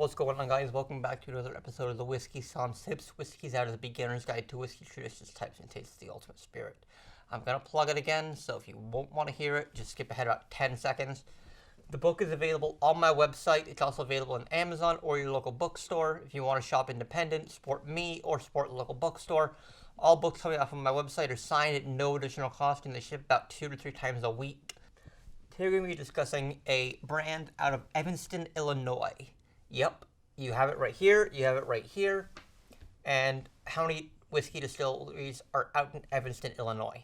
What's going on, guys? Welcome back to another episode of the Whiskey Sans Tips. Whiskey's out of the beginner's guide to whiskey traditions, types, and tastes of the ultimate spirit. I'm going to plug it again, so if you won't want to hear it, just skip ahead about 10 seconds. The book is available on my website. It's also available on Amazon or your local bookstore. If you want to shop independent, support me, or support the local bookstore, all books coming off of my website are signed at no additional cost, and they ship about 2 to 3 times a week. Today we're going to be discussing a brand out of Evanston, Illinois. Yep, you have it right here, you have it right here. And how many whiskey distilleries are out in Evanston, Illinois?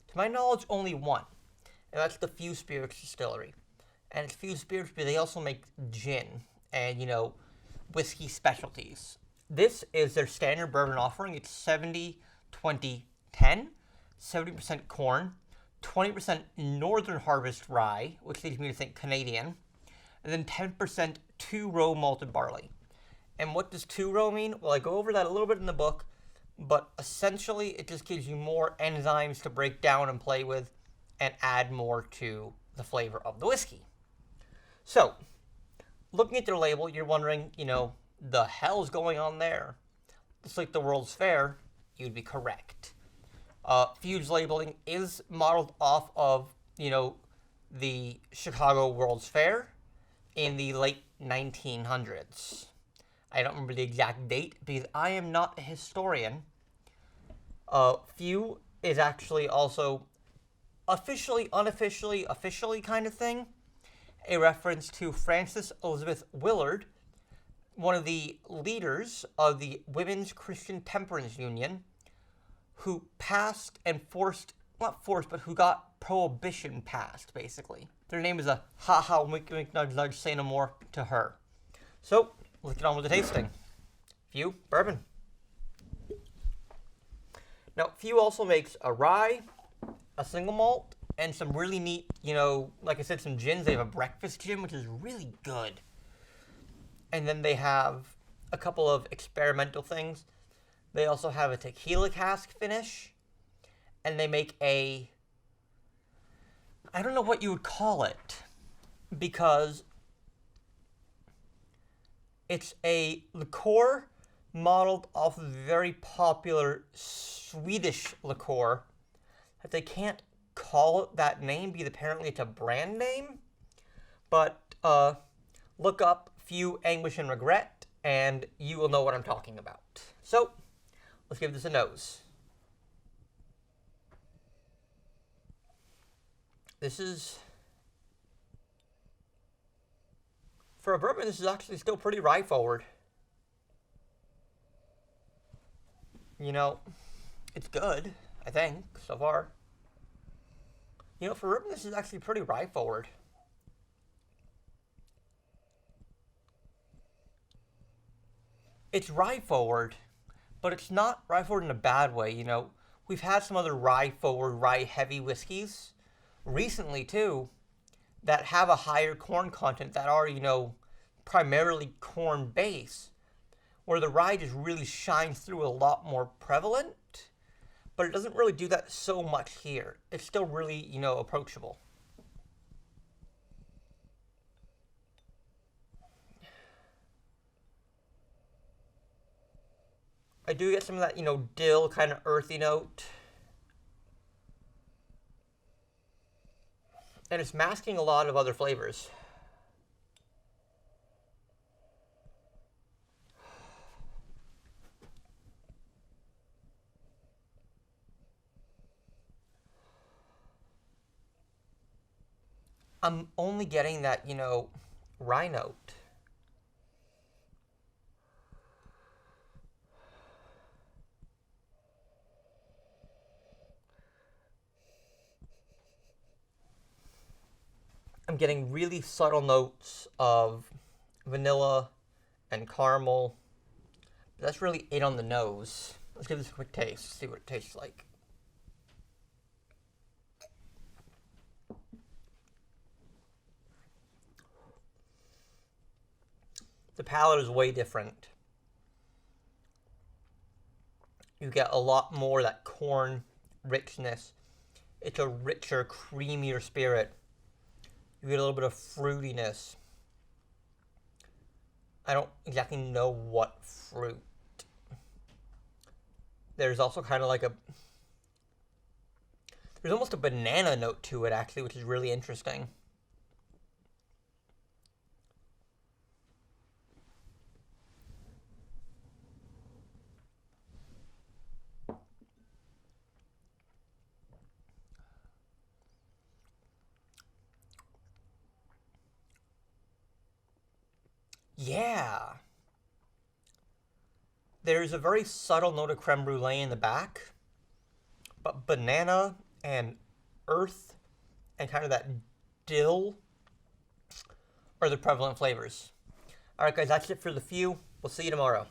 To my knowledge, only one. And that's the FEW Spirits Distillery. And it's FEW Spirits, but they also make gin and, whiskey specialties. This is their standard bourbon offering. It's 70, 20, 10, 70% corn, 20% Northern Harvest rye, which leads me to think Canadian, and then 10% two-row malted barley. And what does two-row mean? Well, I go over that a little bit in the book, but essentially it just gives you more enzymes to break down and play with and add more to the flavor of the whiskey. So, looking at their label, you're wondering, the hell's going on there? It's like the World's Fair. You'd be correct. FEW's labeling is modeled off of, the Chicago World's Fair in the late 1900s. I don't remember the exact date because I am not a historian. FEW is actually also officially, unofficially, officially kind of thing, a reference to Frances Elizabeth Willard, one of the leaders of the Women's Christian Temperance Union, who passed and who got prohibition passed, basically. Their name is a ha-ha, wink, wink, nudge, nudge, say no more to her. So, let's get on with the tasting. FEW Bourbon. Now, FEW also makes a rye, a single malt, and some really neat, like I said, some gins. They have a breakfast gin, which is really good. And then they have a couple of experimental things. They also have a tequila cask finish. And they make I don't know what you would call it, because it's a liqueur modeled off of a very popular Swedish liqueur that they can't call it that name because apparently it's a brand name. But look up FEW Anguish and Regret and you will know what I'm talking about. So, let's give this a nose. This is, for a bourbon, this is actually still pretty rye forward. It's good, I think, so far. For bourbon, this is actually pretty rye forward. It's rye forward, but it's not rye forward in a bad way. We've had some other rye forward, rye heavy whiskeys recently too that have a higher corn content that are, primarily corn base, where the rye just really shines through a lot more prevalent, but it doesn't really do that so much here. It's still really, approachable. I do get some of that, dill kind of earthy note. And it's masking a lot of other flavors. I'm only getting that, rye note. I'm getting really subtle notes of vanilla and caramel. That's really it on the nose. Let's give this a quick taste, see what it tastes like. The palate is way different. You get a lot more of that corn richness. It's a richer, creamier spirit. You get a little bit of fruitiness. I don't exactly know what fruit. There's also kind of like there's almost a banana note to it, actually, which is really interesting. Yeah. There's a very subtle note of creme brulee in the back, but banana and earth and kind of that dill are the prevalent flavors. All right, guys, that's it for the FEW. We'll see you tomorrow.